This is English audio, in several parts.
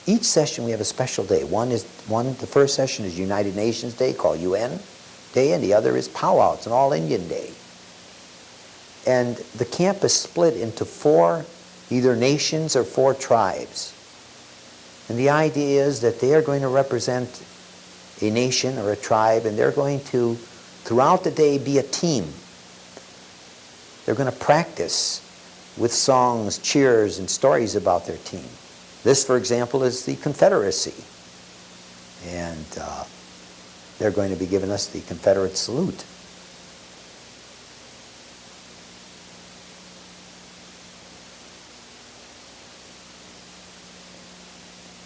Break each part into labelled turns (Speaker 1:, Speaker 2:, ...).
Speaker 1: Each session we have a special day. The first session is United Nations Day, called UN Day, and the other is Powwow. It's an all-Indian day. And the camp is split into 4 either nations or 4 tribes. And the idea is that they are going to represent a nation or a tribe, and they're going to, throughout the day, be a team. They're going to practice with songs, cheers, and stories about their team. This, for example, is the Confederacy. And they're going to be giving us the Confederate salute.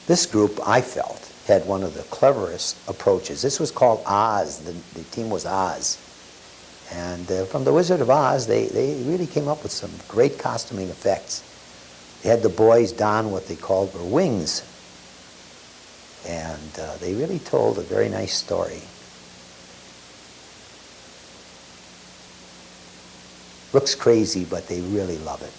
Speaker 1: This group, I felt, had one of the cleverest approaches. This was called Oz. The team was Oz. And from The Wizard of Oz, they really came up with some great costuming effects. They had the boys don what they called their wings. And they really told a very nice story. Looks crazy, but they really love it.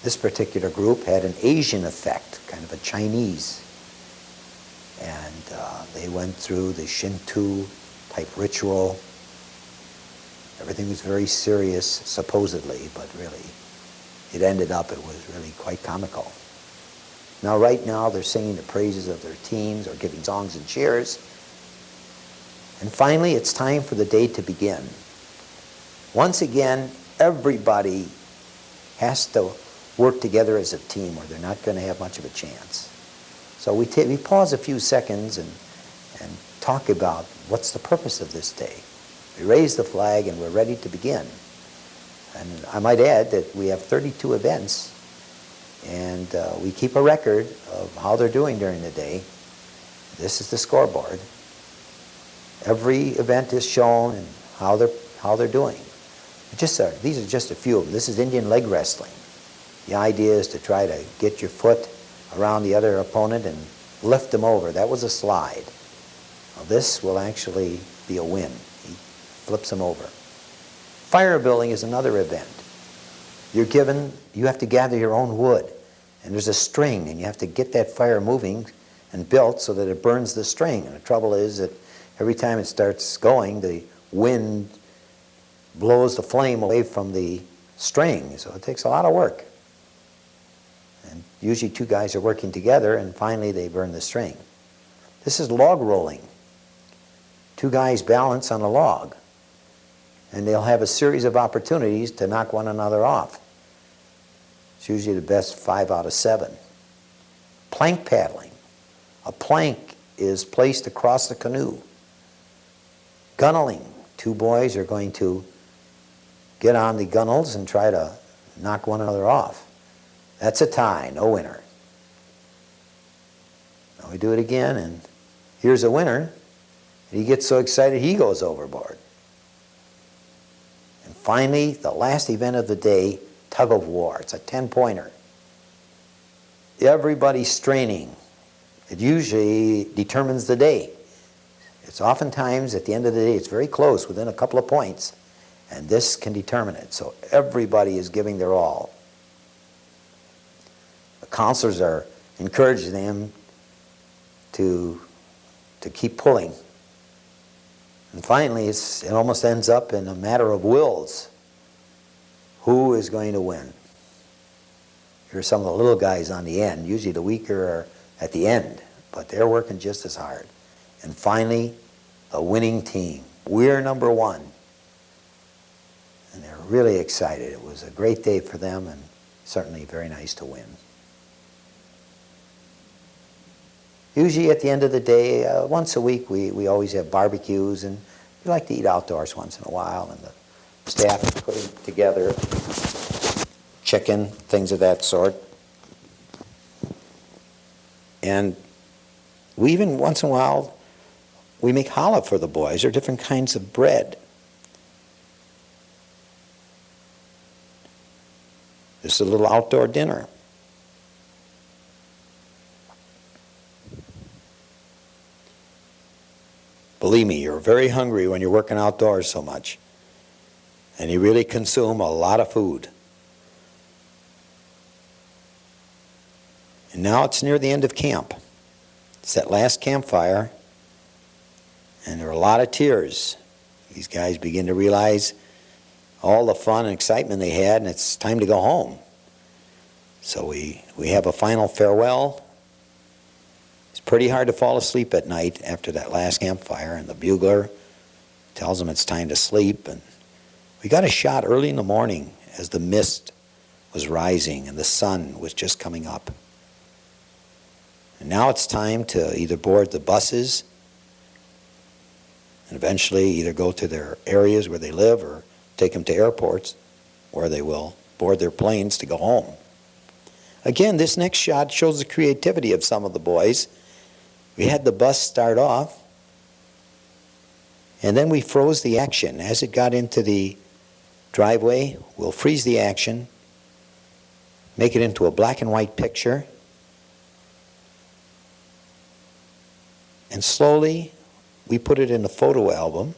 Speaker 1: This particular group had an Asian effect, kind of a Chinese. And they went through the Shinto type ritual. Everything was very serious, supposedly, but really, it ended up, it was really quite comical. Now, right now, they're singing the praises of their teams or giving songs and cheers. And finally, it's time for the day to begin. Once again, everybody has to work together as a team or they're not going to have much of a chance. So we pause a few seconds and talk about what's the purpose of this day. We raise the flag and we're ready to begin. And I might add that we have 32 events and we keep a record of how they're doing during the day. This is the scoreboard. Every event is shown and how they're doing. These are just a few of them. This is Indian leg wrestling. The idea is to try to get your foot around the other opponent and lift them over. That was a slide. Now this will actually be a win. He flips them over. Fire building is another event. You have to gather your own wood. And there's a string, and you have to get that fire moving and built so that it burns the string. And the trouble is that every time it starts going, the wind blows the flame away from the string. So it takes a lot of work. And usually 2 guys are working together, and finally they burn the string. This is log rolling. 2 guys balance on a log, and they'll have a series of opportunities to knock one another off. It's usually the best 5 out of 7. Plank paddling. A plank is placed across the canoe. Gunneling. 2 boys are going to get on the gunnels and try to knock one another off. That's a tie, no winner. Now we do it again, and here's a winner. And he gets so excited he goes overboard. And finally, the last event of the day, tug of war. It's a 10-pointer. Everybody's straining. It usually determines the day. It's oftentimes, at the end of the day, it's very close, within a couple of points. And this can determine it. So everybody is giving their all. The counselors are encouraging them to keep pulling. And finally, it almost ends up in a matter of wills. Who is going to win? Here are some of the little guys on the end. Usually the weaker are at the end, but they're working just as hard. And finally, a winning team. We're number 1. And they're really excited. It was a great day for them and certainly very nice to win. Usually at the end of the day, once a week, we always have barbecues, and we like to eat outdoors once in a while, and the staff is putting together chicken, things of that sort. And we even, once in a while, we make challah for the boys, or different kinds of bread. This is a little outdoor dinner. Believe me, you're very hungry when you're working outdoors so much. And you really consume a lot of food. And now it's near the end of camp. It's that last campfire, and there are a lot of tears. These guys begin to realize all the fun and excitement they had, and it's time to go home. So we have a final farewell. It's pretty hard to fall asleep at night after that last campfire, and the bugler tells them it's time to sleep. And we got a shot early in the morning as the mist was rising and the sun was just coming up. And now it's time to either board the buses and eventually either go to their areas where they live or take them to airports where they will board their planes to go home. Again, this next shot shows the creativity of some of the boys. We had the bus start off, and then we froze the action. As it got into the driveway, we'll freeze the action, make it into a black and white picture, and slowly we put it in a photo album.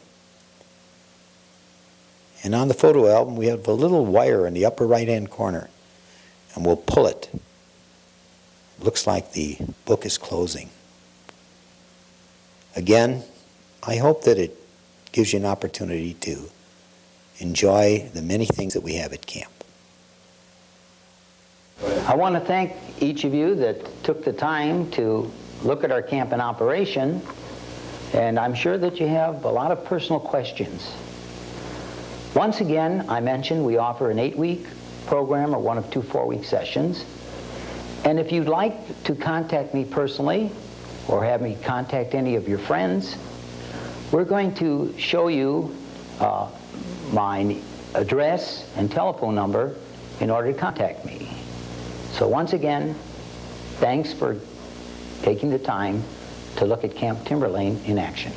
Speaker 1: And on the photo album, we have a little wire in the upper right-hand corner, and we'll pull it. It looks like the book is closing. Again, I hope that it gives you an opportunity to enjoy the many things that we have at camp.
Speaker 2: I want to thank each of you that took the time to look at our camp in operation, and I'm sure that you have a lot of personal questions. Once again, I mentioned we offer an 8-week program or one of 2 4-week sessions. And if you'd like to contact me personally or have me contact any of your friends, we're going to show you my address and telephone number in order to contact me. So once again, thanks for taking the time to look at Camp Timberlane in action.